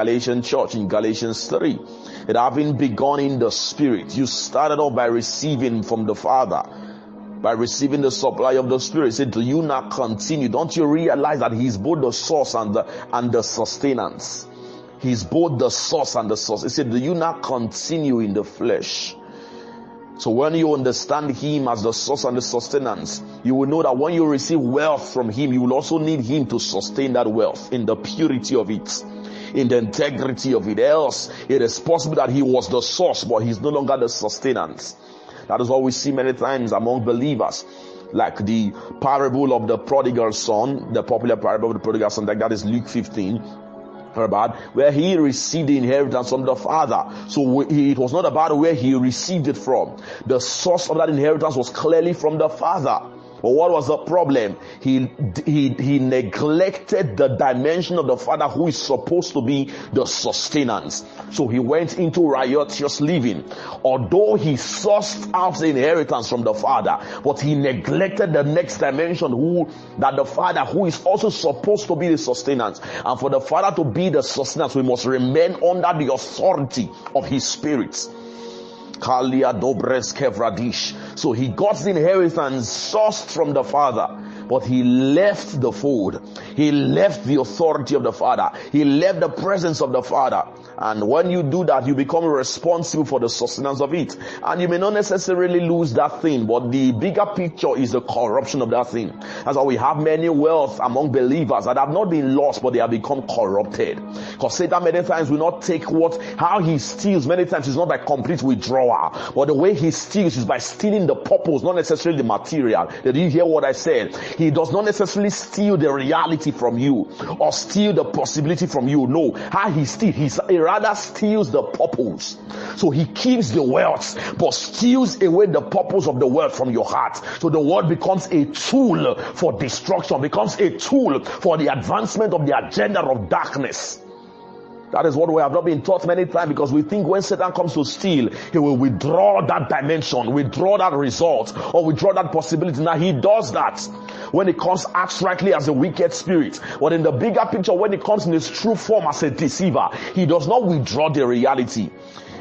Galatian church in Galatians 3. It having begun in the Spirit, you started off by receiving from the Father, by receiving the supply of the Spirit. He said, do you not continue? Don't you realize that He's both the source and the sustenance? He's both the source and the source. He said, do you not continue in the flesh? So when you understand Him as the source and the sustenance, you will know that when you receive wealth from Him, you will also need Him to sustain that wealth in the purity of it, in the integrity of it. Else, it is possible that He was the source, but He's no longer the sustenance. That is what we see many times among believers. Like the parable of the prodigal son, the popular parable of the prodigal son, like that is Luke 15. Where he received the inheritance from the Father. So it was not about where he received it from. The source of that inheritance was clearly from the Father. But what was the problem? He neglected the dimension of the Father, who is supposed to be the sustenance. So he went into riotous living. Although he sourced out the inheritance from the Father, but he neglected the next dimension, that the Father, who is also supposed to be the sustenance. And for the Father to be the sustenance, we must remain under the authority of His Spirit. So he got the inheritance sourced from the Father, but he left the fold. He left the authority of the Father. He left the presence of the Father. And when you do that, you become responsible for the sustenance of it. And you may not necessarily lose that thing, but the bigger picture is the corruption of that thing. That's why we have many wealth among believers that have not been lost, but they have become corrupted. Because Satan many times will not take how he steals. Many times it's not by complete withdrawal, but the way he steals is by stealing the purpose, not necessarily the material. Did you hear what I said? He does not necessarily steal the reality from you or steal the possibility from you. No, how he steals, he rather steals the purpose. So he keeps the wealth, but steals away the purpose of the wealth from your heart. So the world becomes a tool for destruction, becomes a tool for the advancement of the agenda of darkness. That is what we have not been taught many times, because we think when Satan comes to steal, he will withdraw that dimension, withdraw that result, or withdraw that possibility. Now he does that when it comes acts rightly as a wicked spirit. But in the bigger picture, when it comes in its true form as a deceiver, he does not withdraw the reality.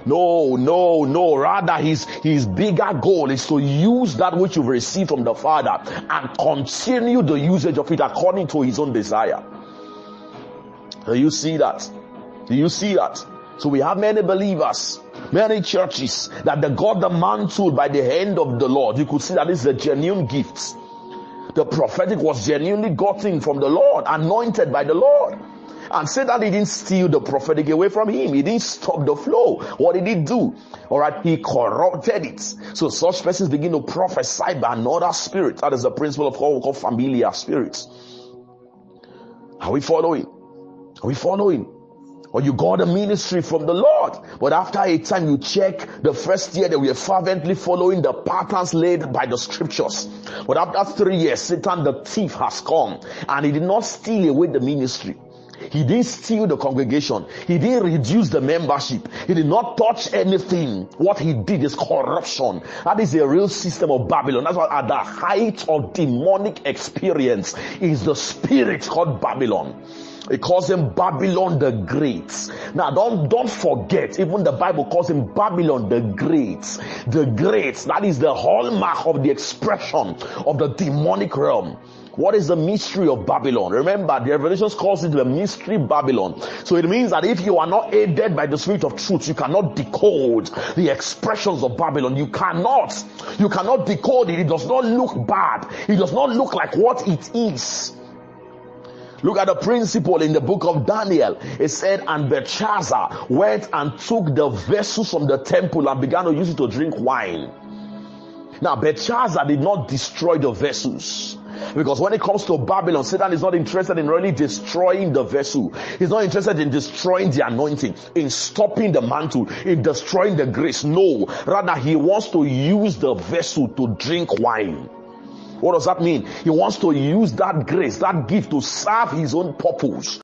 No. Rather, his bigger goal is to use that which you've received from the Father and continue the usage of it according to his own desire. Do you see that? Do you see that? So we have many believers, many churches that they got the mantle by the hand of the Lord. You could see that this is a genuine gift. The prophetic was genuinely gotten from the Lord, anointed by the Lord. And Satan didn't steal the prophetic away from him. He didn't stop the flow. What did he do? Alright, he corrupted it. So such persons begin to prophesy by another spirit. That is the principle of what we call familiar spirits. Are we following? Are we following? Or you got a ministry from the Lord, but after a time you check, the first year they were fervently following the patterns laid by the scriptures. But after 3 years, Satan the thief has come, and he did not steal away the ministry. He didn't steal the congregation. He didn't reduce the membership. He did not touch anything. What he did is corruption. That is a real system of Babylon. That's why at the height of demonic experience is the spirit called Babylon. It calls him Babylon the Great. Now don't forget, even the Bible calls him Babylon the Great. The Great, that is the hallmark of the expression of the demonic realm. What is the mystery of Babylon? Remember, the Revelation calls it the mystery Babylon. So it means that if you are not aided by the Spirit of truth, you cannot decode the expressions of Babylon. You cannot decode it. It does not look bad. It does not look like what it is. Look at the principle in the book of Daniel. It said, and Belshazzar went and took the vessels from the temple and began to use it to drink wine. Now, Belshazzar did not destroy the vessels. Because when it comes to Babylon, Satan is not interested in really destroying the vessel. He's not interested in destroying the anointing, in stopping the mantle, in destroying the grace. No, rather he wants to use the vessel to drink wine. What does that mean? He wants to use that grace, that gift, to serve his own purpose.